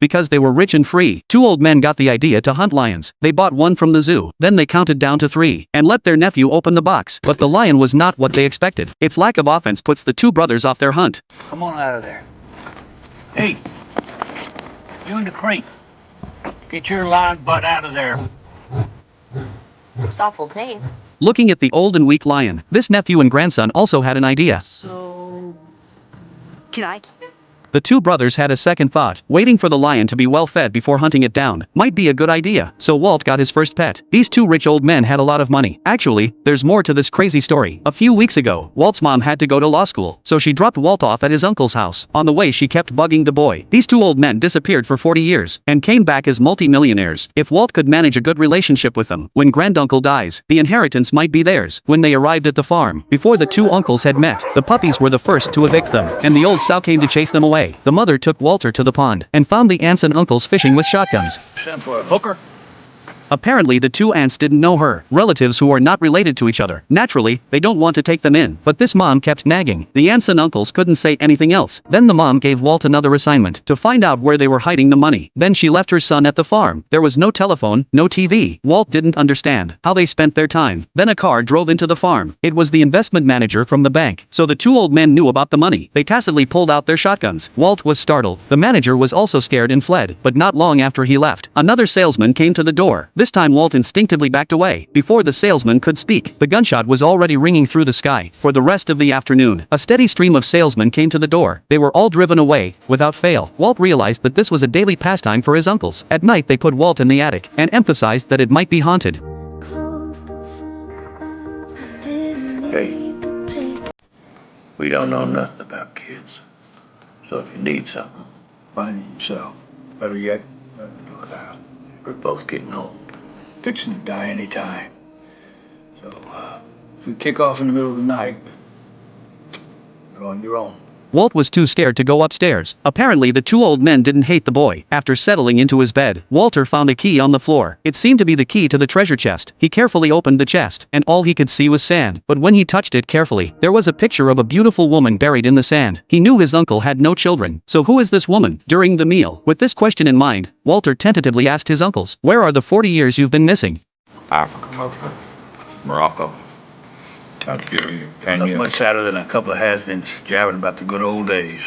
because they were rich and free. Two old men got the idea to hunt lions. They bought one from the zoo. Then they counted down to 3 and let their nephew open the box. But the lion was not what they expected. Its lack of offense puts the two brothers off their hunt. Come on out of there. Hey, you in the crate. Get your lion butt out of there. Looks awful tame. Looking at the old and weak lion, this nephew and grandson also had an idea. So, can I? The two brothers had a second thought. Waiting for the lion to be well fed before hunting it down might be a good idea. So Walt got his first pet. These two rich old men had a lot of money. Actually, there's more to this crazy story. A few weeks ago, Walt's mom had to go to law school, so she dropped Walt off at his uncle's house. On the way, she kept bugging the boy. These two old men disappeared for 40 years and came back as multi-millionaires. If Walt could manage a good relationship with them, when granduncle dies, the inheritance might be theirs. When they arrived at the farm, before the two uncles had met, the puppies were the first to evict them, and the old sow came to chase them away. The mother took Walter to the pond and found the aunts and uncles fishing with shotguns. Send for a hooker. Apparently the two aunts didn't know her, relatives who are not related to each other. Naturally, they don't want to take them in, but this mom kept nagging. The aunts and uncles couldn't say anything else. Then the mom gave Walt another assignment, to find out where they were hiding the money. Then she left her son at the farm. There was no telephone, no TV. Walt didn't understand how they spent their time. Then a car drove into the farm. It was the investment manager from the bank. So the two old men knew about the money. They tacitly pulled out their shotguns. Walt was startled. The manager was also scared and fled, but not long after he left, another salesman came to the door. This time Walt instinctively backed away. Before the salesman could speak, the gunshot was already ringing through the sky. For the rest of the afternoon, a steady stream of salesmen came to the door. They were all driven away, without fail. Walt realized that this was a daily pastime for his uncles. At night they put Walt in the attic, and emphasized that it might be haunted. Hey, we don't know nothing about kids. So if you need something, find it yourself. Better yet, do it out. We're both getting old. Fixing to die any time. So, if we kick off in the middle of the night, you're on your own. Walt was too scared to go upstairs. Apparently the two old men didn't hate the boy. After settling into his bed, Walter found a key on the floor. It seemed to be the key to the treasure chest. He carefully opened the chest, and all he could see was sand. But when he touched it carefully, there was a picture of a beautiful woman buried in the sand. He knew his uncle had no children. So who is this woman? During the meal, with this question in mind, Walter tentatively asked his uncles, "Where are the 40 years you've been missing?" Africa, mostly. Morocco. Algeria, Kenya. Nothing much sadder than a couple of has-beens jabbing about the good old days.